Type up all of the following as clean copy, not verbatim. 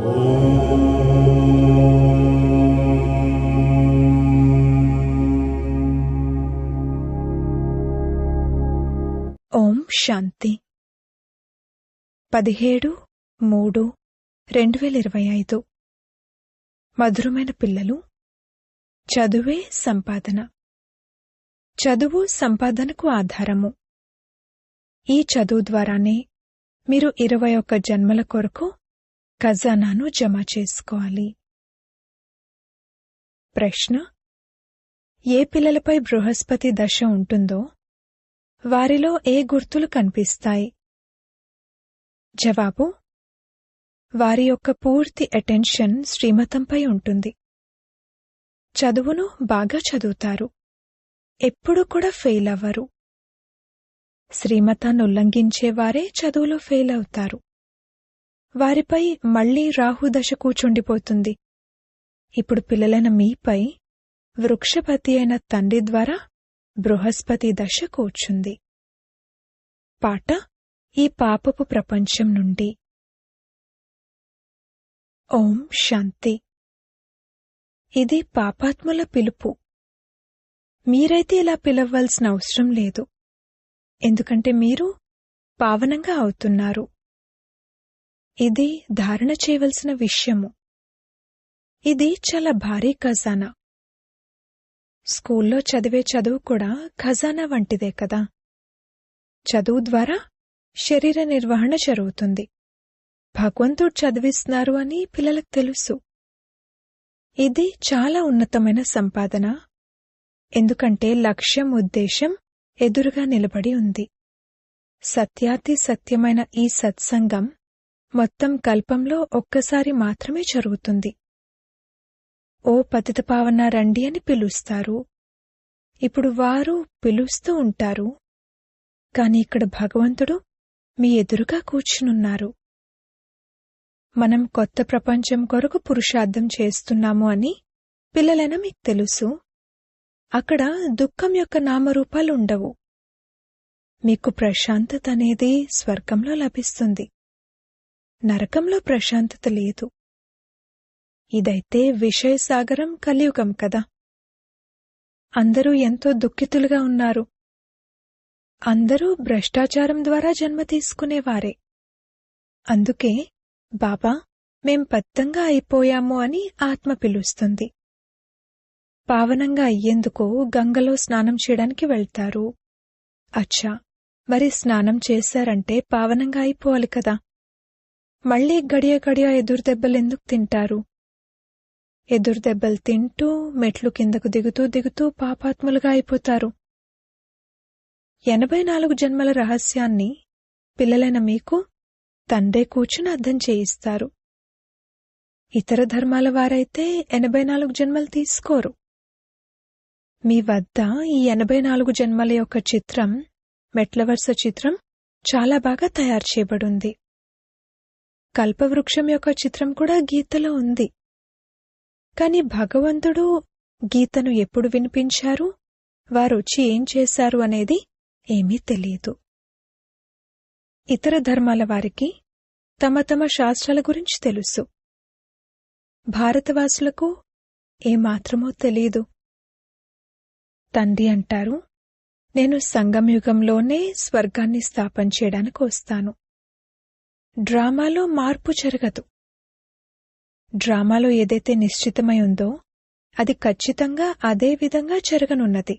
ఓం శాంతి 17/3/2025 మధురమైన పిల్లలు, చదువే సంపాదన. చదువు సంపాదనకు ఆధారము. ఈ చదువు ద్వారానే మీరు 21 జన్మల కొరకు ఖజానాను జమ చేసుకోవాలి. ప్రశ్న: ఏ పిల్లలపై బృహస్పతి దశ ఉంటుందో వారిలో ఏ గుర్తులు కనిపిస్తాయి? జవాబు: వారి యొక్క పూర్తి అటెన్షన్ శ్రీమతంపై ఉంటుంది. చదువును బాగా చదువుతారు, ఎప్పుడూ కూడా ఫెయిల్ అవ్వరు. శ్రీమతాన్ని ఉల్లంఘించేవారే చదువులో ఫెయిల్ అవుతారు. వారిపై మళ్లీ రాహుదశ కూచుండిపోతుంది. ఇప్పుడు పిల్లలైన మీపై వృక్షపతి అయిన తండ్రి ద్వారా బృహస్పతి దశ కూర్చుంది. పాట: ఈ పాపపు ప్రపంచం నుండి. ఓం శాంతి. ఇది పాపాత్ముల పిలుపు. మీరైతే ఇలా పిలవవలసిన అవసరం లేదు, ఎందుకంటే మీరు పావనంగా అవుతున్నారు. ఇది ధారణ చేయవలసిన విషయము. ఇది చాలా భారీ ఖజానా. స్కూల్లో చదివే చదువు కూడా ఖజానా వంటిదే కదా. చదువు ద్వారా శరీర నిర్వహణ జరుగుతుంది. భగవంతుడు చదివిస్తున్నారు అని పిల్లలకు తెలుసు. ఇది చాలా ఉన్నతమైన సంపాదన, ఎందుకంటే లక్ష్యం, ఉద్దేశం ఎదురుగా నిలబడి ఉంది. సత్యాతి సత్యమైన ఈ సత్సంగం మొత్తం కల్పంలో ఒక్కసారి మాత్రమే జరుగుతుంది. ఓ పతితపావన రండి అని పిలుస్తారు. ఇప్పుడు వారు పిలుస్తూ ఉంటారు, కాని ఇక్కడ భగవంతుడు మీ ఎదురుగా కూర్చునున్నారు. మనం కొత్త ప్రపంచం కొరకు పురుషార్థం చేస్తున్నాము అని పిల్లలైనా మీకు తెలుసు. అక్కడ దుఃఖం యొక్క నామరూపాలు ఉండవు. మీకు ప్రశాంతత అనేది స్వర్గంలో లభిస్తుంది. నరకంలో ప్రశాంతత లేదు. ఇదైతే విషయసాగరం, కలియుగం కదా. అందరూ ఎంతో దుఃఖితులుగా ఉన్నారు. అందరూ భ్రష్టాచారం ద్వారా జన్మ తీసుకునేవారే. అందుకే బాబా, మేం పత్తంగా అయిపోయాము అని ఆత్మ పిలుస్తుంది. పావనంగా అయ్యేందుకు గంగలో స్నానం చేయడానికి వెళ్తారు. అచ్చా, మరి స్నానం చేశారంటే పావనంగా అయిపోవాలి కదా. మళ్లీ గడియ గడియ ఎదురుదెబ్బలెందుకు తింటారు? ఎదురుదెబ్బలు తింటూ మెట్లు కిందకు దిగుతూ దిగుతూ పాపాత్ములుగా అయిపోతారు. 84 జన్మల రహస్యాన్ని పిల్లలైన మీకు తండ్రే కూర్చుని అర్థం చేయిస్తారు. ఇతర ధర్మాల వారైతే 84 జన్మలు తీసుకోరు. మీ వద్ద ఈ 84 జన్మల యొక్క చిత్రం, మెట్లవరుస చిత్రం చాలా బాగా తయారు చేయబడింది. కల్పవృక్షం యొక్క చిత్రం కూడా గీతలో ఉంది. కాని భగవంతుడు గీతను ఎప్పుడు వినిపించారు, వారొచ్చి ఏం చేశారు అనేది ఏమీ తెలియదు. ఇతర ధర్మాల వారికి తమ తమ శాస్త్రాల గురించి తెలుసు. భారతవాసులకు ఏమాత్రమో తెలీదు. తండ్రి అంటారు, నేను సంగమయుగంలోనే స్వర్గాన్ని స్థాపన చేయడానికి వస్తాను. డ్రామాలో మార్పు జరగదు. డ్రామాలో ఏదైతే నిశ్చితమై ఉందో అది ఖచ్చితంగా అదే విధంగా జరగనున్నది.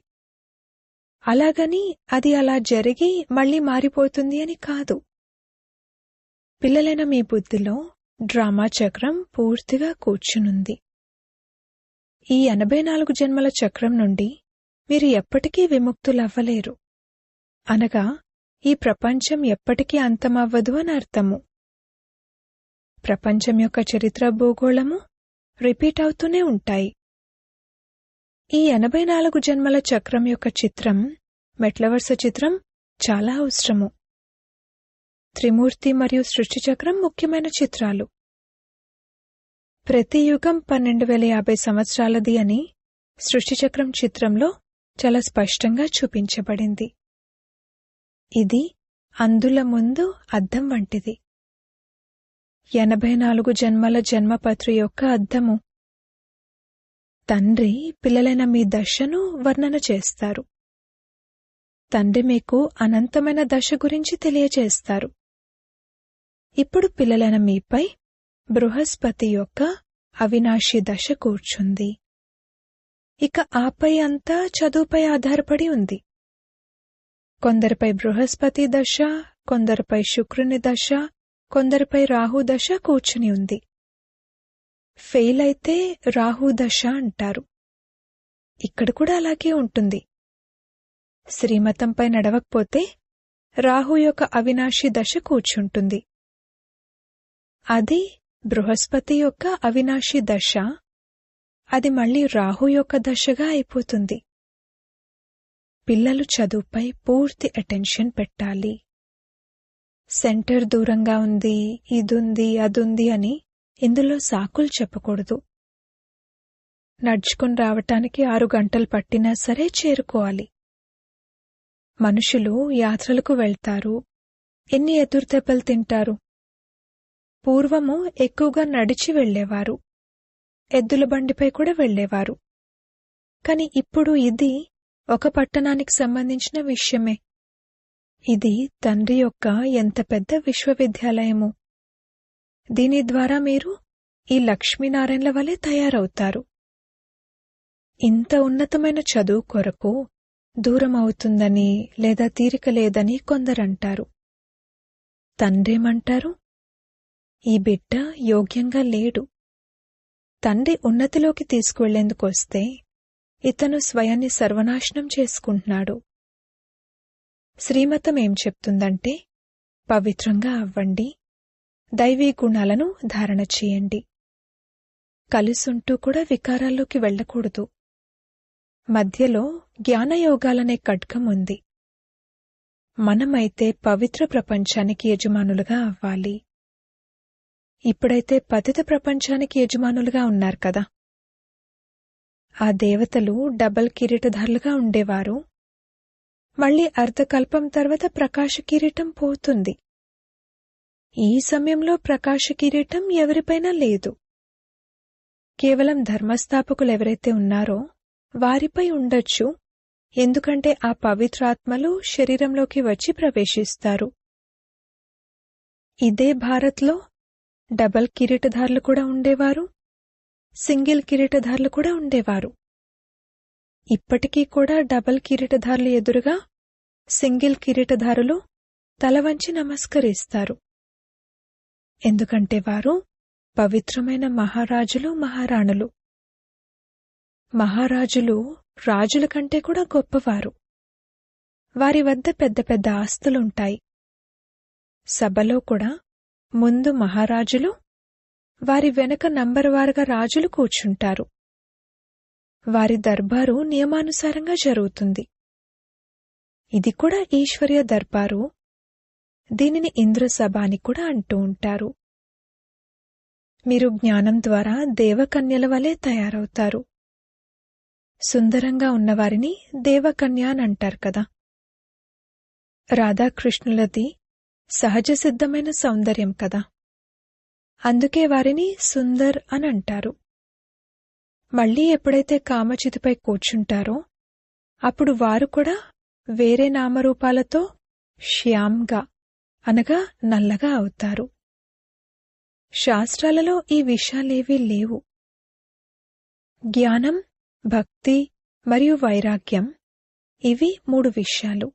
అలాగని అది అలా జరిగి మళ్లీ మారిపోతుంది అని కాదు. పిల్లలైన మీ బుద్ధిలో డ్రామా చక్రం పూర్తిగా కూర్చునుంది. ఈ 84 జన్మల చక్రం నుండి మీరు ఎప్పటికీ విముక్తులవ్వలేరు. అనగా ఈ ప్రపంచం ఎప్పటికీ అంతమవ్వదు అని అర్థము. ప్రపంచం యొక్క చరిత్ర, భూగోళము రిపీట్ అవుతూనే ఉంటాయి. ఈ 84 జన్మల చక్రం యొక్క చిత్రం, మెట్లవరుస చిత్రం చాలా అవసరము. త్రిమూర్తి మరియు సృష్టి చక్రం ముఖ్యమైన చిత్రాలు. ప్రతి యుగం 12,050 సంవత్సరాలది అని సృష్టి చక్రం చిత్రంలో చాలా స్పష్టంగా చూపించబడింది. ఇది అందుల ముందు అద్దం వంటిది. 84 జన్మల జన్మపత్రి యొక్క అద్దము. తండ్రి పిల్లలైన మీ దశను వర్ణన చేస్తారు. తండ్రి మీకు అనంతమైన దశ గురించి తెలియజేస్తారు. ఇప్పుడు పిల్లలైన మీపై బృహస్పతి యొక్క అవినాశి దశ కూర్చుంది. ఇక ఆపై అంతా చదువుపై ఆధారపడి ఉంది. కొందరిపై బృహస్పతి దశ, కొందరిపై శుక్రుని దశ, కొందరిపై రాహు దశ కూర్చుని ఉంది. ఫెయిల్ అయితే రాహు దశ అంటారు. ఇక్కడ కూడా అలాగే ఉంటుంది. శ్రీమతంపై నడవకపోతే రాహు యొక్క అవినాశి దశ కూర్చుంటుంది. అది బృహస్పతి యొక్క అవినాశి దశ. అది మళ్లీ రాహు యొక్క దశగా అయిపోతుంది. పిల్లలు చదువుపై పూర్తి అటెన్షన్ పెట్టాలి. సెంటర్ దూరంగా ఉంది, ఇదుంది, అదుంది అని ఇందులో సాకులు చెప్పకూడదు. నడుచుకుని రావటానికి 6 గంటలు పట్టినా సరే చేరుకోవాలి. మనుషులు యాత్రలకు వెళ్తారు. ఎన్ని ఎదురుదెబ్బలు తింటారు. పూర్వము ఎక్కువగా నడిచి వెళ్లేవారు. ఎద్దుల బండిపై కూడా వెళ్లేవారు. కాని ఇప్పుడు ఇది ఒక పట్టణానికి సంబంధించిన విషయమే. ఇది తండ్రి యొక్క ఎంత పెద్ద విశ్వవిద్యాలయము. దీని ద్వారా మీరు ఈ లక్ష్మీనారాయణల వలె తయారవుతారు. ఇంత ఉన్నతమైన చదువు కొరకు దూరం అవుతుందని లేదా తీరిక లేదని కొందరంటారు. తండ్రేమంటారు? ఈ బిడ్డ యోగ్యంగా లేడు. తండ్రి ఉన్నతిలోకి తీసుకువెళ్లేందుకొస్తే ఇతను స్వయాన్ని సర్వనాశనం చేసుకుంటున్నాడు. శ్రీమతం ఏం చెప్తుందంటే, పవిత్రంగా అవ్వండి, దైవీ గుణాలను ధారణ చేయండి. కలిసుంటూ కూడా వికారాల్లోకి వెళ్లకూడదు. మధ్యలో జ్ఞానయోగాలనే ఖడ్గం ఉంది. మనమైతే పవిత్ర ప్రపంచానికి యజమానులుగా అవ్వాలి. ఇప్పుడైతే పతిత ప్రపంచానికి యజమానులుగా ఉన్నారు కదా. ఆ దేవతలు డబల్ కిరీటధారులుగా ఉండేవారు. మళ్లీ అర్ధకల్పం తర్వాత ప్రకాశ కిరీటం పోతుంది. ఈ సమయంలో ప్రకాశ కిరీటం ఎవరిపైనా లేదు. కేవలం ధర్మస్థాపకులెవరైతే ఉన్నారో వారిపై ఉండొచ్చు. ఎందుకంటే ఆ పవిత్రాత్మలు శరీరంలోకి వచ్చి ప్రవేశిస్తారు. ఇదే భారత్లో డబల్ కిరీటధారులు కూడా ఉండేవారు, సింగిల్ కిరీటధారులు కూడా ఉండేవారు. ఇప్పటికీ కూడా డబల్ కిరీటధారులు ఎదురుగా సింగిల్ కిరీటధారులు తల వంచి నమస్కరిస్తారు. ఎందుకంటే వారు పవిత్రమైన మహారాజులు, మహారాణులు. మహారాజులు రాజుల కంటే కూడా గొప్పవారు. వారి వద్ద పెద్ద పెద్ద ఆస్తులుంటాయి. సభలో కూడా ముందు మహారాజులు, వారి వెనుక నంబరువారుగా రాజులు కూర్చుంటారు. వారి దర్బారు నియమానుసారంగా జరుగుతుంది. ఇది కూడా ఈశ్వర్య దర్బారు. దీనిని ఇంద్రసభ అని కూడా అంటూ ఉంటారు. మీరు జ్ఞానం ద్వారా దేవకన్యల వలె తయారవుతారు. సుందరంగా ఉన్నవారిని దేవకన్య అని అంటారు కదా. రాధాకృష్ణులది సహజ సిద్ధమైన సౌందర్యం కదా. అందుకే వారిని సుందర్ అని అంటారు. మళ్లీ ఎప్పుడైతే కామచితిపై కూర్చుంటారో అప్పుడు వారు కూడా వేరే నామరూపాలతో శ్యామ్గా అనగా నల్లగా అవుతారు. శాస్త్రాలలో ఈ విషయాలేవీ లేవు. జ్ఞానం, భక్తి మరియు వైరాగ్యం, ఇవి 3 విషయాలు.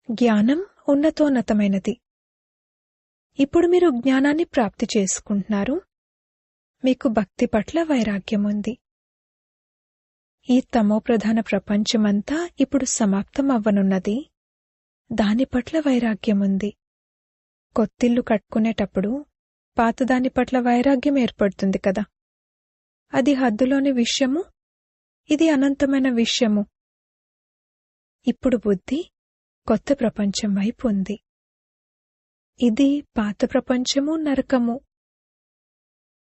జ్ఞానం ఉన్నతోన్నతమైనది. ఇప్పుడు మీరు జ్ఞానాన్ని ప్రాప్తి చేసుకుంటున్నారు. మీకు భక్తి పట్ల వైరాగ్యం ఉంది. ఈ తమోప్రధాన ప్రపంచమంతా ఇప్పుడు సమాప్తం అవ్వనున్నది. దాని పట్ల వైరాగ్యముంది. కొత్తిల్లు కట్టుకునేటప్పుడు పాతదాని పట్ల వైరాగ్యం ఏర్పడుతుంది కదా. అది హద్దులోని విషయము, ఇది అనంతమైన విషయము. ఇప్పుడు బుద్ధి కొత్త ప్రపంచం వైపు ఉంది. ఇది పాత ప్రపంచము, నరకము.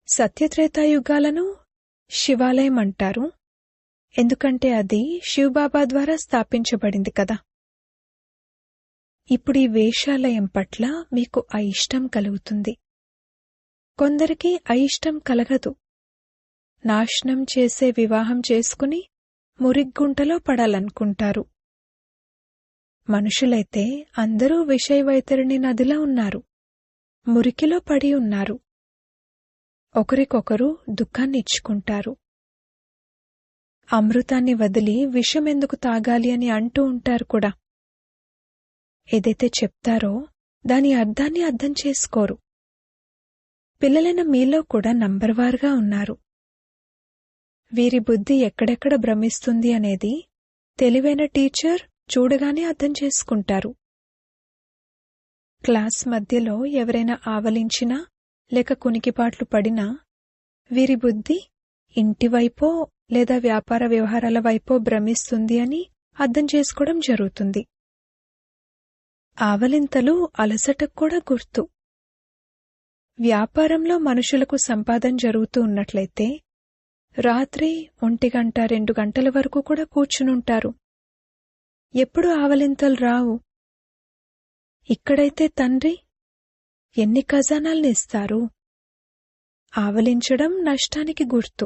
సత్యత్రేతాయుగాలను శివాలయం అంటారు. ఎందుకంటే అది శివబాబా ద్వారా స్థాపించబడింది కదా. ఇప్పుడు ఈ వేషాలయం పట్ల మీకు అయిష్టం కలుగుతుంది. కొందరికి అయిష్టం కలగదు. నాశనం చేసే వివాహం చేసుకుని మురిగ్గుంటలో పడాలనుకుంటారు. మనుషులైతే అందరూ విషయవైతరిణి నదిలో ఉన్నారు, మురికిలో పడి ఉన్నారు. ఒకరికొకరు దుఃఖాన్నిచ్చుకుంటారు. అమృతాన్ని వదిలి విషమెందుకు తాగాలి అని అంటూ ఉంటారు కూడా. ఏదైతే చెప్తారో దాని అర్థాన్ని అర్థం చేసుకోరు. పిల్లలైన మీలో కూడా నంబర్వారుగా ఉన్నారు. వీరి బుద్ధి ఎక్కడెక్కడ భ్రమిస్తుంది అనేది తెలివైన టీచర్ చూడగానే అర్థం చేసుకుంటారు. క్లాస్ మధ్యలో ఎవరైనా ఆవలించినా లేక కునికిపాట్లు పడినా వీరి బుద్ధి ఇంటివైపో లేదా వ్యాపార వ్యవహారాల వైపో భ్రమిస్తుంది అని అర్థం చేసుకోవడం జరుగుతుంది. ఆవలింతలు అలసటకు కూడా గుర్తు. వ్యాపారంలో మనుషులకు సంపాదన జరుగుతూ ఉన్నట్లయితే రాత్రి 1 గంట 2 గంటల వరకు కూడా కూర్చునుంటారు. ఎప్పుడు ఆవలింతలు రావు. ఇక్కడైతే తండ్రి ఎన్ని ఖజానాల్ని ఇస్తారు. ఆవలించడం నష్టానికి గుర్తు.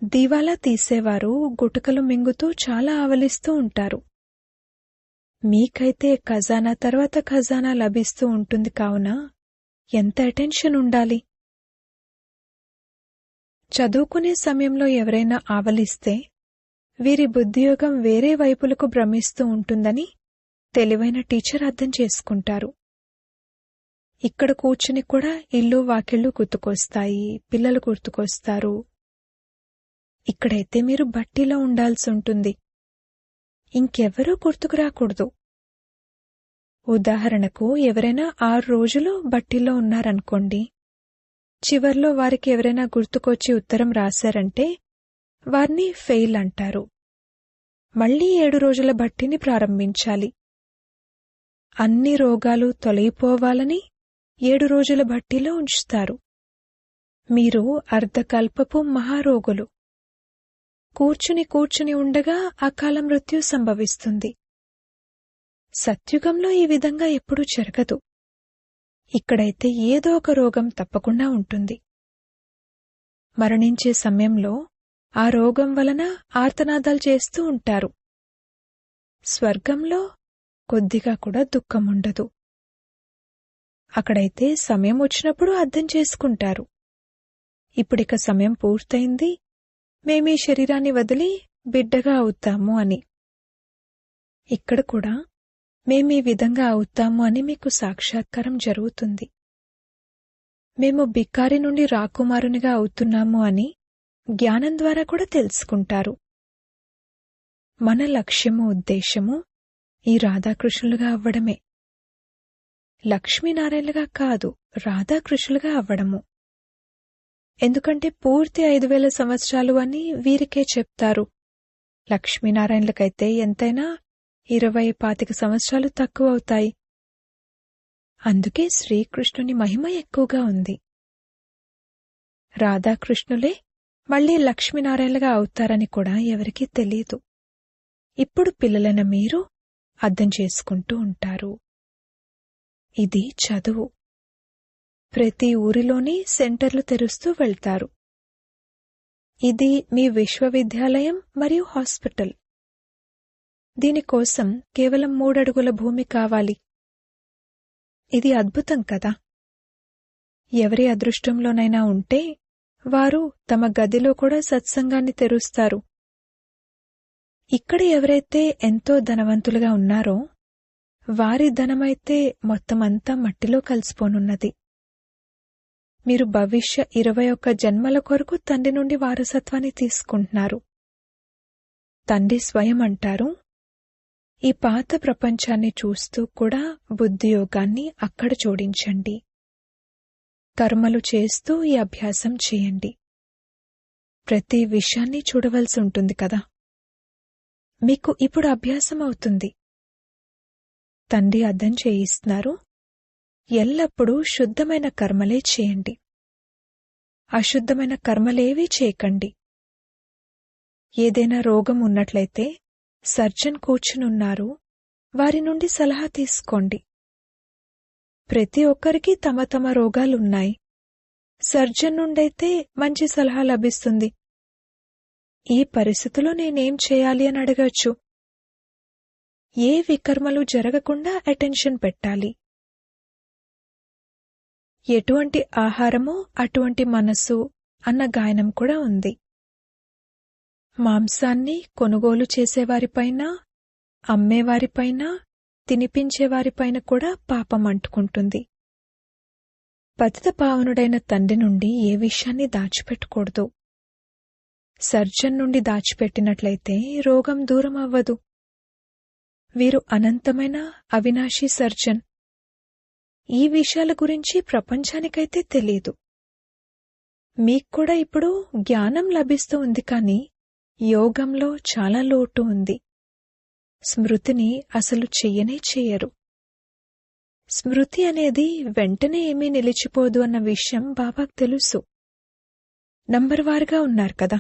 దీవాలా తీసేవారు గుటకలు మింగుతూ చాలా ఆవలిస్తూ ఉంటారు. మీకైతే ఖజానా తర్వాత ఖజానా లభిస్తూ ఉంటుంది. కావున ఎంత అటెన్షన్ ఉండాలి. చదువుకునే సమయంలో ఎవరైనా ఆవలిస్తే వీరి బుద్ధియోగం వేరే వైపులకు భ్రమిస్తూ ఉంటుందని తెలివైన టీచర్ అర్థం చేసుకుంటారు. ఇక్కడ కూర్చుని కూడా ఇల్లు వాకిళ్ళు గుర్తుకొస్తాయి, పిల్లలు గుర్తుకొస్తారు. ఇక్కడైతే మీరు బట్టీలో ఉండాల్సి ఉంటుంది. ఇంకెవరూ గుర్తుకు రాకూడదు. ఉదాహరణకు ఎవరైనా 6 రోజులు బట్టీలో ఉన్నారనుకోండి. చివర్లో వారికి ఎవరైనా గుర్తుకొచ్చి ఉత్తరం రాశారంటే వారిని ఫెయిల్ అంటారు. మళ్లీ 7 రోజుల బట్టీని ప్రారంభించాలి. అన్ని రోగాలు తొలగిపోవాలని 7 రోజుల బట్టీలో ఉంచుతారు. మీరు అర్ధకల్పపు మహారోగులు. కూర్చుని ఉండగా అకాల మృత్యు సంభవిస్తుంది. సత్యుగంలో ఈ విధంగా ఎప్పుడూ జరగదు. ఇక్కడైతే ఏదో ఒక రోగం తప్పకుండా ఉంటుంది. మరణించే సమయంలో ఆ రోగం వలన ఆర్తనాదాలు చేస్తూ ఉంటారు. స్వర్గంలో కొద్దిగా కూడా దుఃఖముండదు. అక్కడైతే సమయం వచ్చినప్పుడు అర్థం చేసుకుంటారు. ఇప్పుడిక సమయం పూర్తయింది, మేమీ శరీరాన్ని వదిలి బిడ్డగా అవుతాము అని. ఇక్కడ కూడా మేమీ విధంగా అవుతాము అని మీకు సాక్షాత్కారం జరుగుతుంది. మేము బిక్కారి నుండి రాకుమారునిగా అవుతున్నాము అని జ్ఞానం ద్వారా కూడా తెలుసుకుంటారు. మన లక్ష్యము ఉద్దేశము ఈ రాధాకృష్ణులుగా అవ్వడమే. లక్ష్మీనారాయణలుగా కాదు, రాధాకృష్ణులుగా అవ్వడము. ఎందుకంటే పూర్తి 5000 సంవత్సరాలు అని వీరికే చెప్తారు. లక్ష్మీనారాయణలకైతే ఎంతైనా 20-25 సంవత్సరాలు తక్కువ అవుతాయి. అందుకే శ్రీకృష్ణుని మహిమ ఎక్కువగా ఉంది. రాధాకృష్ణులే మళ్లీ లక్ష్మీనారాయణలుగా అవుతారని కూడా ఎవరికీ తెలీదు. ఇప్పుడు పిల్లలైన మీరు అర్థం చేసుకుంటూ ఉంటారు. ఇది చదువు. ప్రతి ఊరిలోని సెంటర్లు తెరుస్తూ వెళ్తారు. ఇది మీ విశ్వవిద్యాలయం మరియు హాస్పిటల్. దీనికోసం కేవలం 3 అడుగుల భూమి కావాలి. ఇది అద్భుతం కదా. ఎవరి అదృష్టంలోనైనా ఉంటే వారు తమ గదిలో కూడా సత్సంగాన్ని తెరుస్తారు. ఇక్కడ ఎవరైతే ఎంతో ధనవంతులుగా ఉన్నారో వారి ధనమైతే మొత్తమంతా మట్టిలో కలిసిపోనున్నది. మీరు భవిష్య 21 జన్మల కొరకు తండ్రి నుండి వారసత్వాన్ని తీసుకుంటున్నారు. తండ్రి స్వయం అంటారు, ఈ పాత ప్రపంచాన్ని చూస్తూ కూడా బుద్ధియోగాన్ని అక్కడ జోడించండి. కర్మలు చేస్తూ ఈ అభ్యాసం చేయండి. ప్రతి విషయాన్ని చూడవలసి ఉంటుంది కదా. మీకు ఇప్పుడు అభ్యాసం అవుతుంది. తండ్రి అర్థం చేయిస్తున్నారు, ఎల్లప్పుడూ శుద్ధమైన కర్మలే చేయండి. అశుద్ధమైన కర్మలేవీ చేయకండి. ఏదైనా రోగం ఉన్నట్లయితే సర్జన్ కూర్చునున్నారు, వారి నుండి సలహా తీసుకోండి. ప్రతి ఒక్కరికి తమ తమ రోగాలున్నాయి. సర్జన్ నుండైతే మంచి సలహా లభిస్తుంది. ఈ పరిస్థితిలో నేనేం చేయాలి అని అడగచ్చు. ఏ వికర్మలు జరగకుండా అటెన్షన్ పెట్టాలి. ఎటువంటి ఆహారమో అటువంటి మనస్సు అన్న గాయనం కూడా ఉంది. మాంసాన్ని కొనుగోలు చేసేవారిపైన, అమ్మేవారిపైన, తినిపించేవారిపైన కూడా పాపం అంటుకుంటుంది. పతిత పావనుడైన తండ్రి నుండి ఏ విషయాన్ని దాచిపెట్టకూడదు. సర్జన్ నుండి దాచిపెట్టినట్లయితే రోగం దూరం అవ్వదు. వీరు అనంతమైన అవినాశీ సర్జన్. ఈ విషయాల గురించి ప్రపంచానికైతే తెలీదు. మీక్కూడా ఇప్పుడు జ్ఞానం లభిస్తూ ఉంది, కానీ యోగంలో చాలా లోటు ఉంది. స్మృతిని అసలు చెయ్యనే చెయ్యరు. స్మృతి అనేది వెంటనే ఏమీ నిలిచిపోదు అన్న విషయం బాబాకు తెలుసు. నంబర్వారుగా ఉన్నారు కదా.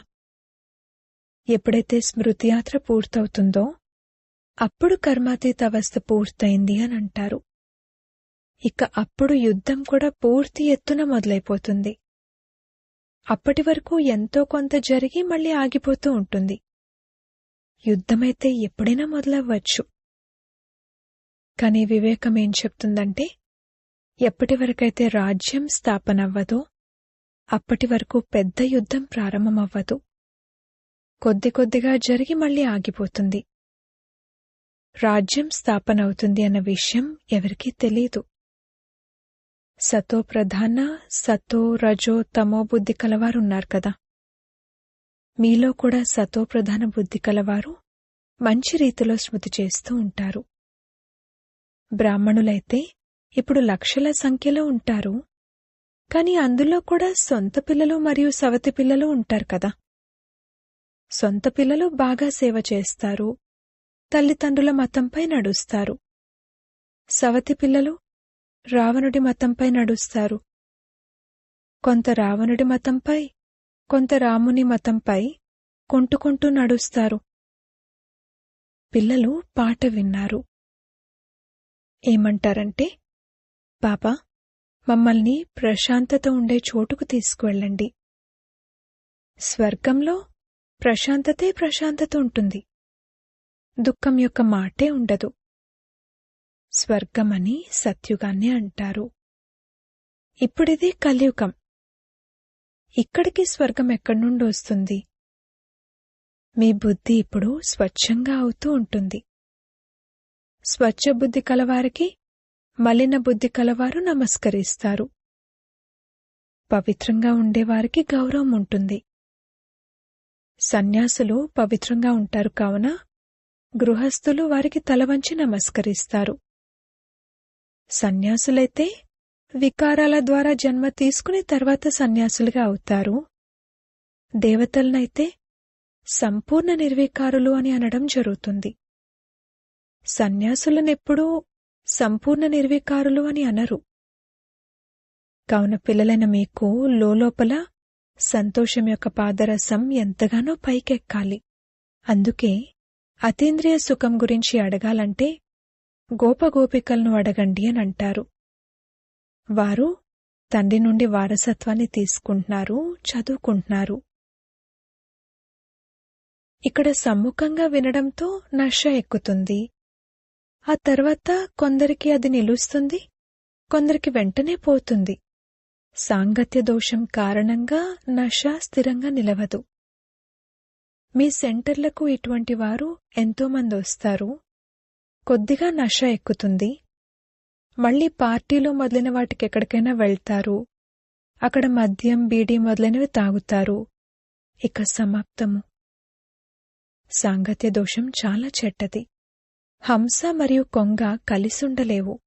ఎప్పుడైతే స్మృతి యాత్ర పూర్తవుతుందో అప్పుడు కర్మాతీత అవస్థ పూర్తయింది అని అంటారు. ఇక అప్పుడు యుద్ధం కూడా పూర్తి ఎత్తున మొదలైపోతుంది. అప్పటి వరకు ఎంతో కొంత జరిగి మళ్ళీ ఆగిపోతూ ఉంటుంది. యుద్ధమైతే ఎప్పుడైనా మొదలవ్వచ్చు. కానీ వివేకం ఏం చెప్తుందంటే, ఎప్పటి వరకైతే రాజ్యం స్థాపనవ్వదో అప్పటి వరకు పెద్ద యుద్ధం ప్రారంభమవ్వదు. కొద్ది కొద్దిగా జరిగి మళ్ళీ ఆగిపోతుంది. రాజ్యం స్థాపనవుతుంది అన్న విషయం ఎవరికీ తెలీదు. సతో ప్రధాన, సతో రజో తమో బుద్ధి కలవారున్నారు కదా. మీలో కూడా సతో ప్రధాన బుద్ధి కలవారు మంచి రీతిలో స్మృతి చేస్తూ ఉంటారు. బ్రాహ్మణులైతే ఇప్పుడు లక్షల సంఖ్యలో ఉంటారు, కాని అందులో కూడా సొంత పిల్లలు మరియు సవతి పిల్లలు ఉంటారు కదా. సొంత పిల్లలు బాగా సేవ చేస్తారు, తల్లిదండ్రుల మతంపై నడుస్తారు. సవతి పిల్లలు రావణుడి మతంపై నడుస్తారు. కొంత రావణుడి మతంపై, కొంత రాముని మతంపై కొంటుకుంటూ నడుస్తారు. పిల్లలు పాట విన్నారు. ఏమంటారంటే, పాపా, మమ్మల్ని ప్రశాంతత ఉండే చోటుకు తీసుకువెళ్ళండి. స్వర్గంలో ప్రశాంతతే ప్రశాంతత ఉంటుంది. దుఃఖం యొక్క మాటే ఉండదు. స్వర్గమని సత్యుగాన్ని అంటారు. ఇప్పుడిది కలియుగం. ఇక్కడికి స్వర్గం ఎక్కడి నుండి వస్తుంది? మీ బుద్ధి ఇప్పుడు స్వచ్ఛంగా అవుతూ ఉంటుంది. స్వచ్ఛ బుద్ధి కలవారికి మలిన బుద్ధి కలవారు నమస్కరిస్తారు. పవిత్రంగా ఉండేవారికి గౌరవం ఉంటుంది. సన్యాసులు పవిత్రంగా ఉంటారు కావున గృహస్థులు వారికి తలవంచి నమస్కరిస్తారు. సన్యాసులైతే వికారాల ద్వారా జన్మ తీసుకుని తర్వాత సన్యాసులుగా అవుతారు. దేవతలనైతే సంపూర్ణ నిర్వికారులు అని అనడం జరుగుతుంది. సన్యాసులనెప్పుడూ సంపూర్ణ నిర్వికారులు అని అనరు. కావున పిల్లలైన మీకు లోలోపల సంతోషం యొక్క పాదరసం ఎంతగానో పైకెక్కాలి. అందుకే అతీంద్రియ సుఖం గురించి అడగాలంటే గోపగోపికలను అడగండి అని అంటారు. వారు తండ్రి నుండి వారసత్వాన్ని తీసుకుంటున్నారు, చదువుకుంటున్నారు. ఇక్కడ సమ్ముఖంగా వినడంతో నష ఎక్కుతుంది. ఆ తర్వాత కొందరికి అది నిలుస్తుంది, కొందరికి వెంటనే పోతుంది. సాంగత్య దోషం కారణంగా నష స్థిరంగా నిలవదు. మీ సెంటర్లకు ఇటువంటి వారు ఎంతోమంది వస్తారు. కొద్దిగా నష ఎక్కుతుంది. మళ్లీ పార్టీలు మొదలైన వాటికెక్కడికైనా వెళ్తారు. అక్కడ మద్యం, బీడీ మొదలైనవి తాగుతారు. ఇక సమాప్తము. సాంగత్య దోషం చాలా చెడ్డది. హంస మరియు కొంగ కలిసుండలేవు.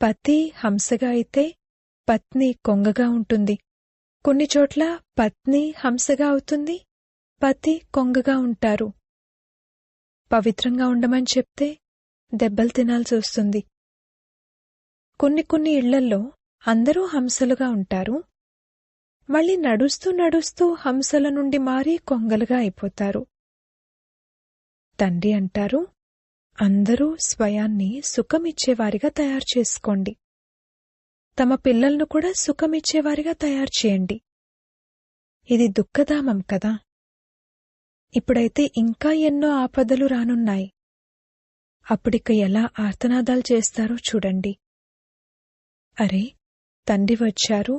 పతి హంసగా అయితే పత్ని కొంగగా ఉంటుంది. కొన్ని చోట్ల పత్ని హంసగా అవుతుంది, పతి కొంగగా ఉంటారు. పవిత్రంగా ఉండమని చెప్తే దెబ్బలు తినాల్సి వస్తుంది. కొన్ని ఇళ్లల్లో అందరూ హంసలుగా ఉంటారు. మళ్ళీ నడుస్తూ నడుస్తూ హంసల నుండి మారి కొంగలుగా అయిపోతారు. తండ్రి అంటారు, అందరూ స్వయాన్ని సుఖమిచ్చేవారిగా తయారు చేసుకోండి. తమ పిల్లలను కూడా సుఖమిచ్చేవారిగా తయారు చేయండి. ఇది దుఃఖధామం కదా. ఇప్పుడైతే ఇంకా ఎన్నో ఆపదలు రానున్నాయి. అప్పుడిక ఎలా ఆర్తనాదాలు చేస్తారో చూడండి. అరే, తండ్రి వచ్చారు,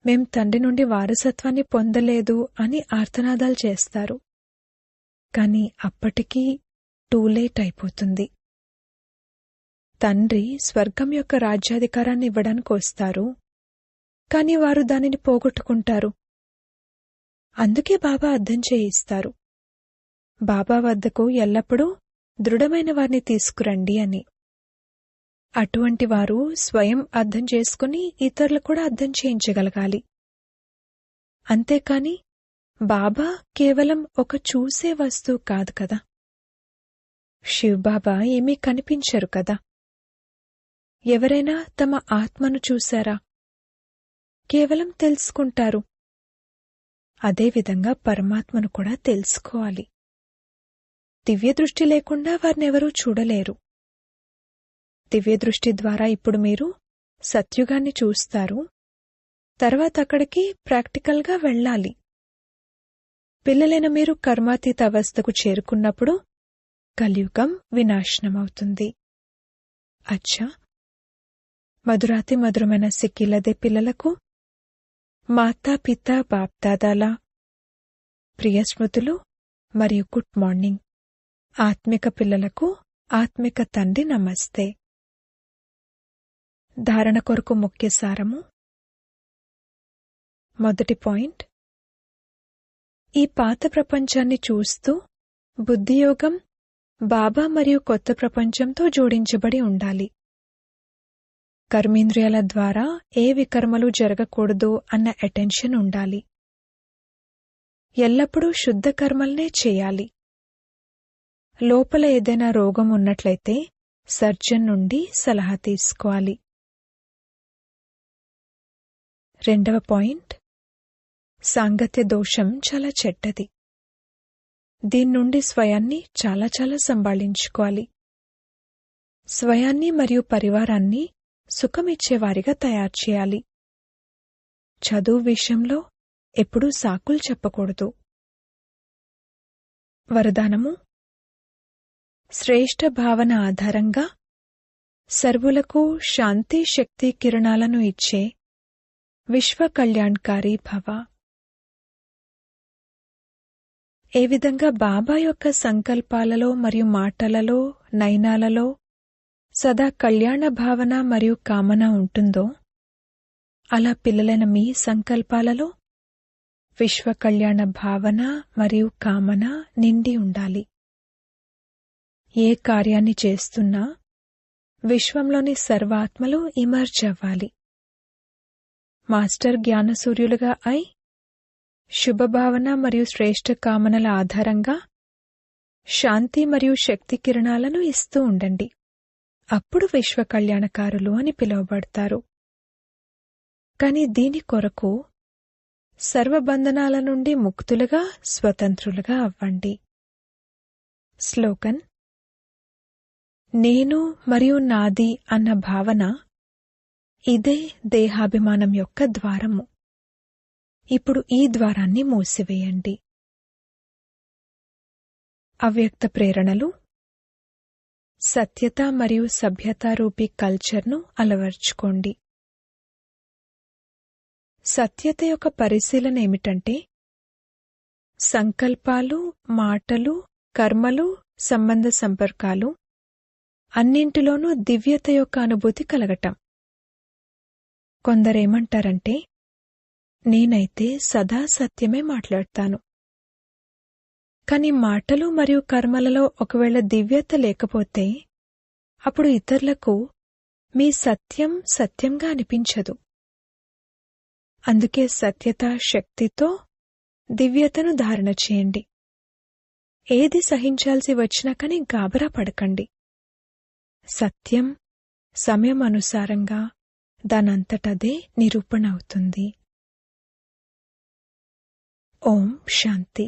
మేం తండ్రి నుండి వారసత్వాన్ని పొందలేదు అని ఆర్తనాదాలు చేస్తారు. కాని అప్పటికీ టూ లేట్ అయిపోతుంది. తండ్రి స్వర్గం యొక్క రాజ్యాధికారాన్ని ఇవ్వడానికి వస్తారు, కాని వారు దానిని పోగొట్టుకుంటారు. అందుకే బాబా అర్థం చేయిస్తారు, బాబా వద్దకు ఎల్లప్పుడూ దృఢమైన వారిని తీసుకురండి అని. అటువంటి వారు స్వయం అర్థం చేసుకుని ఇతరులు కూడా అర్థం చేయించగలగాలి. అంతేకాని బాబా కేవలం ఒక చూసే వస్తువు కాదు కదా. శివబాబా ఏమీ కనిపించరు కదా. ఎవరైనా తమ ఆత్మను చూశారా? కేవలం తెలుసుకుంటారు. అదేవిధంగా పరమాత్మను కూడా తెలుసుకోవాలి. దివ్యదృష్టి లేకుండా వారినెవరూ చూడలేరు. దివ్యదృష్టి ద్వారా ఇప్పుడు మీరు సత్యుగాన్ని చూస్తారు, తర్వాత అక్కడికి ప్రాక్టికల్గా వెళ్ళాలి. పిల్లలైన మీరు కర్మాతీత అవస్థకు చేరుకున్నప్పుడు కలియుగం వినాశనమవుతుంది. అచ్చా, మధురాతి మధురమైన సిక్కిలదే పిల్లలకు మాతాపితా బాప్దాదాల ప్రియ స్మృతులు మరియు గుడ్ మార్నింగ్. ఆత్మిక పిల్లలకు ఆత్మిక తండ్రి నమస్తే. ధారణ కొరకు ముఖ్య సారము. మొదటి పాయింట్, ఈ పాత ప్రపంచాన్ని చూస్తూ బుద్ధియోగం బాబా మరియు కొత్త ప్రపంచంతో జోడించబడి ఉండాలి. కర్మేంద్రియాల ద్వారా ఏ వికర్మలు జరగకూడదు అన్న అటెన్షన్ ఉండాలి. ఎల్లప్పుడూ శుద్ధ కర్మల్నే చేయాలి. లోపల ఏదైనా రోగం ఉన్నట్లయితే సర్జన్ నుండి సలహా తీసుకోవాలి. రెండవ పాయింట్, సాంగత్య దోషం చాలా చెడ్డది. దీని నుండి స్వయాన్ని చాలా చాలా సంభాళించుకోవాలి. స్వయాన్ని మరియు పరివారాన్ని సుఖమిచ్చేవారిగా తయారు చేయాలి. చదువు విషయంలో ఎప్పుడూ సాకులు చెప్పకూడదు. వరదానము. శ్రేష్ఠ భావన ఆధారంగా సర్వులకు శాంతి శక్తి కిరణాలను ఇచ్చే విశ్వ కళ్యాణకారి భవ. ఏ విధంగా బాబా యొక్క సంకల్పాలలో మరియు మాటలలో నయనాలలో సదా కళ్యాణ భావన మరియు కామన ఉంటుందో, అలా పిల్లలైన మీ సంకల్పాలలో విశ్వ కళ్యాణ భావన మరియు కామన నిండి ఉండాలి. ఏ కార్యాన్ని చేస్తున్నా విశ్వంలోని సర్వాత్మలు ఇమర్జ్ అవ్వాలి. మాస్టర్ జ్ఞానసూర్యులుగా అయి శుభభావన మరియు శ్రేష్ఠ కామనల ఆధారంగా శాంతి మరియు శక్తి కిరణాలను ఇస్తూ ఉండండి. అప్పుడు విశ్వ కళ్యాణకారులు అని పిలువబడతారు. కాని దీని కొరకు సర్వబంధనాల నుండి ముక్తులుగా స్వతంత్రులుగా అవ్వండి. స్లోగన్. నేను మరియు నాది అన్న భావన ఇదే దేహాభిమానం యొక్క ద్వారము. ఇప్పుడు ఈ ద్వారాన్ని మూసివేయండి. అవ్యక్త ప్రేరణలు. సత్యత మరియు సభ్యతారూపీ కల్చర్ను అలవర్చుకోండి. సత్యత యొక్క పరిశీలన ఏమిటంటే, సంకల్పాలు, మాటలు, కర్మలు, సంబంధ సంపర్కాలు అన్నింటిలోనూ దివ్యత యొక్క అనుభూతి కలగటం. కొందరేమంటారంటే, నేనైతే సదా సత్యమే మాట్లాడతాను. కాని మాటలు మరియు కర్మలలో ఒకవేళ దివ్యత లేకపోతే అప్పుడు ఇతరులకు మీ సత్యం సత్యంగా అనిపించదు. అందుకే సత్యత శక్తితో దివ్యతను ధారణ చేయండి. ఏది సహించాల్సి వచ్చినా కానీ గాబరా పడకండి. సత్యం సమయం అనుసారంగా దానంతటదే నిరూపణ అవుతుంది. ఓం శాంతి.